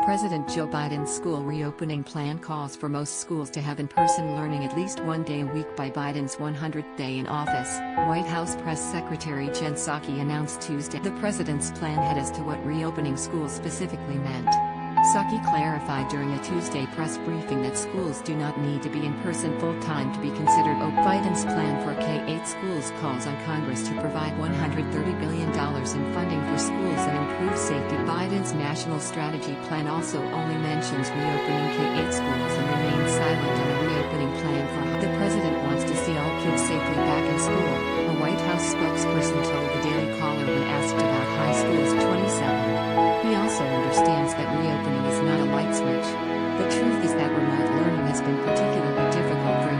President Joe Biden's school reopening plan calls for most schools to have in-person learning at least one day a week by Biden's 100th day in office, White House Press Secretary Jen Psaki announced Tuesday. The president's plan had as to what reopening schools specifically meant. Psaki clarified during a Tuesday press briefing that schools do not need to be in person full-time to be considered open. Biden's plan for K-8 schools calls on Congress to provide $130 billion in funding for schools and improve safety. Biden's national strategy plan also only mentions reopening K-8 schools and remains silent on a reopening plan for the president wants to see all kids safely back in school, a White House spokesperson told the Daily Caller when asked about high schools 27. He also understands that reopening is not a light switch. The truth is that remote learning has been particularly difficult for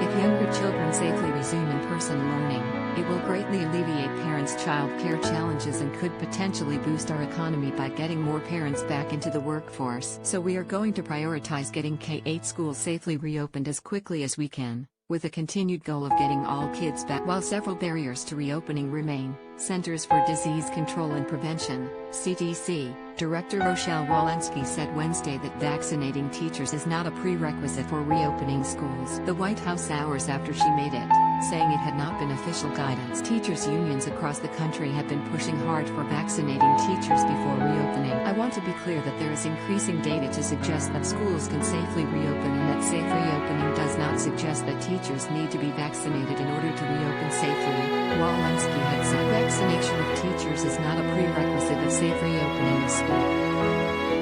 If younger children safely resume in-person learning, it will greatly alleviate parents' child care challenges and could potentially boost our economy by getting more parents back into the workforce. So we are going to prioritize getting K-8 schools safely reopened as quickly as we can, with a continued goal of getting all kids back. While several barriers to reopening remain, Centers for Disease Control and Prevention, CDC, Director Rochelle Walensky said Wednesday that vaccinating teachers is not a prerequisite for reopening schools. The White House hours after she made it, saying it had not been official guidance. Teachers' unions across the country have been pushing hard for vaccinating teachers before reopening. I want to be clear that there is increasing data to suggest that schools can safely reopen and that safe reopening does not suggest that teachers need to be vaccinated in order to reopen safely, Walensky had said. Vaccination of teachers is not a prerequisite of safe reopening of school.